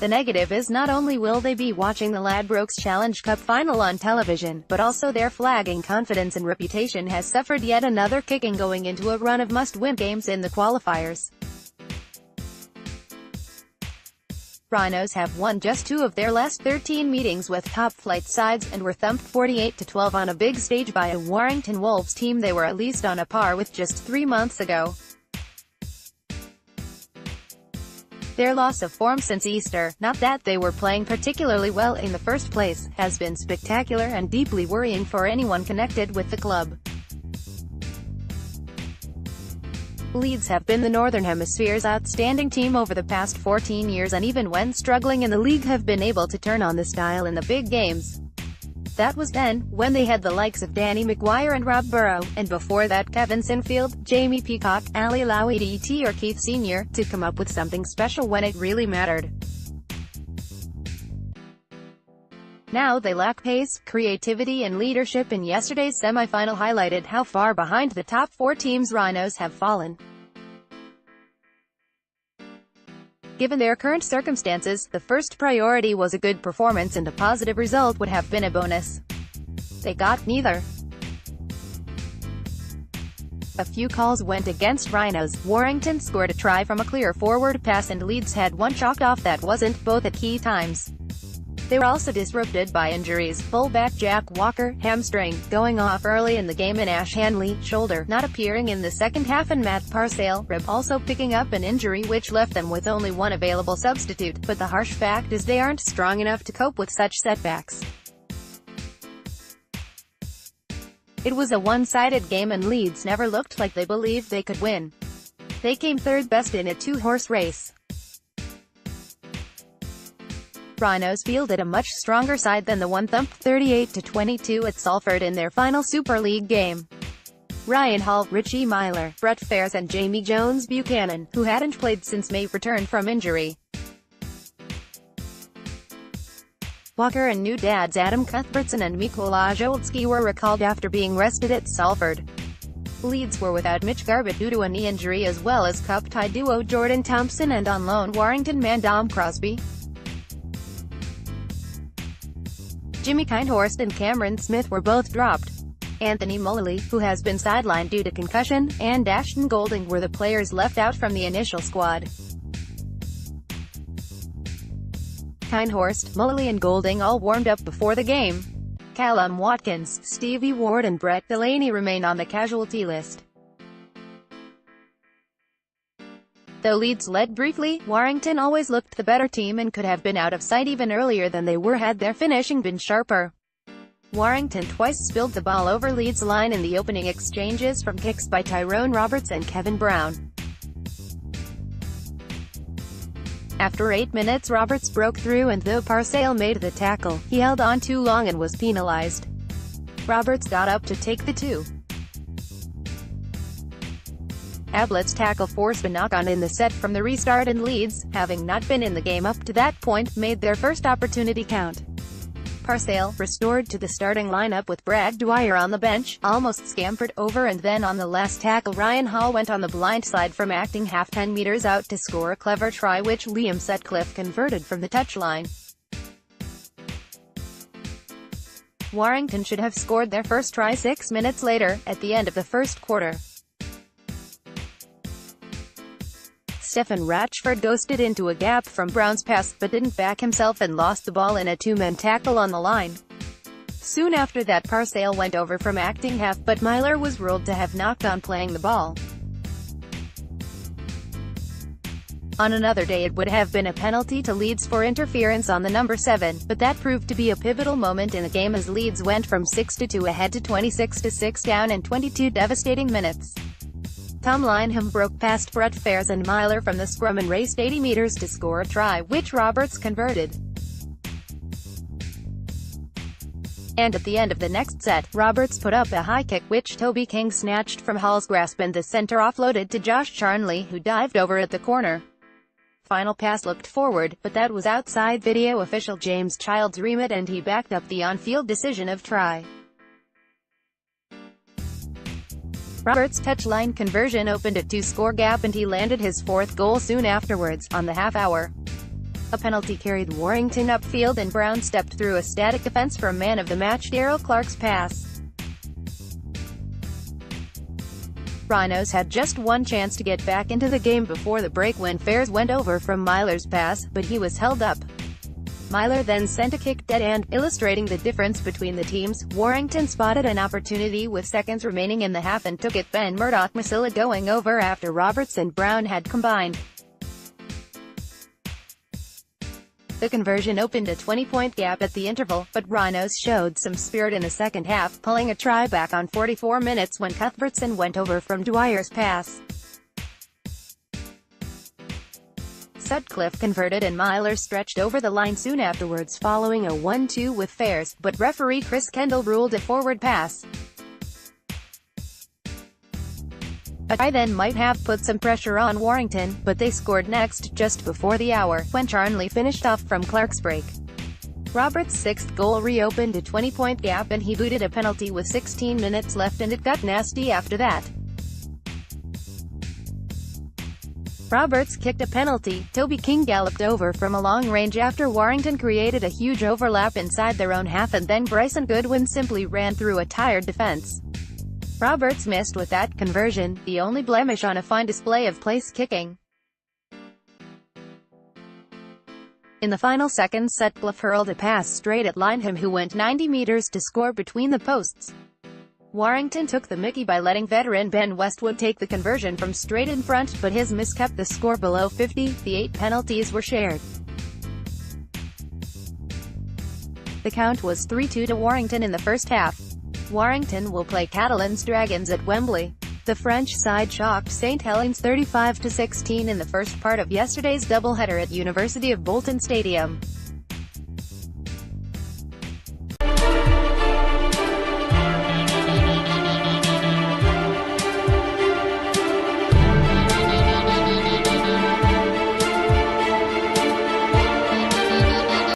The negative is not only will they be watching the Ladbrokes Challenge Cup final on television, but also their flagging confidence and reputation has suffered yet another kicking going into a run of must-win games in the qualifiers. Rhinos have won just 2 of their last 13 meetings with top-flight sides, and were thumped 48-12 on a big stage by a Warrington Wolves team they were at least on a par with just 3 months ago. Their loss of form since Easter, not that they were playing particularly well in the first place, has been spectacular and deeply worrying for anyone connected with the club. Leeds have been the Northern Hemisphere's outstanding team over the past 14 years, and even when struggling in the league have been able to turn on the style in the big games. That was then, when they had the likes of Danny McGuire and Rob Burrow, and before that Kevin Sinfield, Jamie Peacock, Ali Lowy or Keith Sr., to come up with something special when it really mattered. Now they lack pace, creativity and leadership, and yesterday's semi-final highlighted how far behind the top 4 teams Rhinos have fallen. Given their current circumstances, the first priority was a good performance, and a positive result would have been a bonus. They got neither. A few calls went against Rhinos. Warrington scored a try from a clear forward pass, and Leeds had one chalked off that wasn't, both at key times. They were also disrupted by injuries. Fullback Jack Walker, hamstring, going off early in the game, and Ash Hanley, shoulder, not appearing in the second half, and Matt Parcale, rib, also picking up an injury which left them with only one available substitute. But the harsh fact is they aren't strong enough to cope with such setbacks. It was a one-sided game, and Leeds never looked like they believed they could win. They came third best in a 2-horse race. Rhinos fielded a much stronger side than the one thumped 38-22 at Salford in their final Super League game. Ryan Hall, Richie Myler, Brett Fares and Jamie Jones Buchanan, who hadn't played since May, returned from injury. Walker and new dads Adam Cuthbertson and Mikola Jolski were recalled after being rested at Salford. Leeds were without Mitch Garbutt due to a knee injury, as well as cup-tie duo Jordan Thompson and on loan Warrington man Dom Crosby. Jimmy Kindhorst and Cameron Smith were both dropped. Anthony Mullally, who has been sidelined due to concussion, and Ashton Golding were the players left out from the initial squad. Kindhorst, Mullally and Golding all warmed up before the game. Callum Watkins, Stevie Ward and Brett Delaney remain on the casualty list. Though Leeds led briefly, Warrington always looked the better team and could have been out of sight even earlier than they were had their finishing been sharper. Warrington twice spilled the ball over Leeds' line in the opening exchanges, from kicks by Tyrone Roberts and Kevin Brown. After 8 minutes, Roberts broke through, and though Parcale made the tackle, he held on too long and was penalised. Roberts got up to take the 2. Ablett's tackle forced a knock-on in the set from the restart, and Leeds, having not been in the game up to that point, made their first opportunity count. Parcale, restored to the starting lineup with Brad Dwyer on the bench, almost scampered over, and then on the last tackle Ryan Hall went on the blind side from acting half 10 meters out to score a clever try which Liam Sutcliffe converted from the touchline. Warrington should have scored their first try 6 minutes later, at the end of the first quarter. Stephen Ratchford ghosted into a gap from Brown's pass, but didn't back himself and lost the ball in a 2-man tackle on the line. Soon after that Parcale went over from acting half, but Myler was ruled to have knocked on playing the ball. On another day it would have been a penalty to Leeds for interference on the number 7, but that proved to be a pivotal moment in the game as Leeds went from 6-2 ahead to 26-6 down in 22 devastating minutes. Tom Lineham broke past Brett Fares and Myler from the scrum and raced 80 meters to score a try, which Roberts converted. And at the end of the next set, Roberts put up a high kick which Toby King snatched from Hall's grasp, and the centre offloaded to Josh Charnley, who dived over at the corner. Final pass looked forward, but that was outside video official James Child's remit, and he backed up the on-field decision of try. Roberts' touchline conversion opened a 2-score gap, and he landed his 4th goal soon afterwards, on the half hour. A penalty carried Warrington upfield and Brown stepped through a static defence for man of the match Daryl Clark's pass. Rhinos had just one chance to get back into the game before the break when Fares went over from Myler's pass, but he was held up. Myler then sent a kick dead end, illustrating the difference between the teams. Warrington spotted an opportunity with seconds remaining in the half and took it. Ben Murdoch-Masila going over after Roberts and Brown had combined. The conversion opened a 20-point gap at the interval, but Rhinos showed some spirit in the second half, pulling a try back on 44 minutes when Cuthbertson went over from Dwyer's pass. Sutcliffe converted and Myler stretched over the line soon afterwards following a 1-2 with Fares, but referee Chris Kendall ruled a forward pass. A try then might have put some pressure on Warrington, but they scored next, just before the hour, when Charnley finished off from Clark's break. Roberts' sixth goal reopened a 20-point gap and he booted a penalty with 16 minutes left, and it got nasty after that. Roberts kicked a penalty, Toby King galloped over from a long range after Warrington created a huge overlap inside their own half, and then Bryson Goodwin simply ran through a tired defense. Roberts missed with that conversion, the only blemish on a fine display of place kicking. In the final seconds, Sutcliffe hurled a pass straight at Lineham, who went 90 meters to score between the posts. Warrington took the mickey by letting veteran Ben Westwood take the conversion from straight in front, but his miss kept the score below 50. The 8 penalties were shared. The count was 3-2 to Warrington in the first half. Warrington will play Catalans Dragons at Wembley. The French side shocked St Helens 35-16 in the first part of yesterday's doubleheader at University of Bolton Stadium.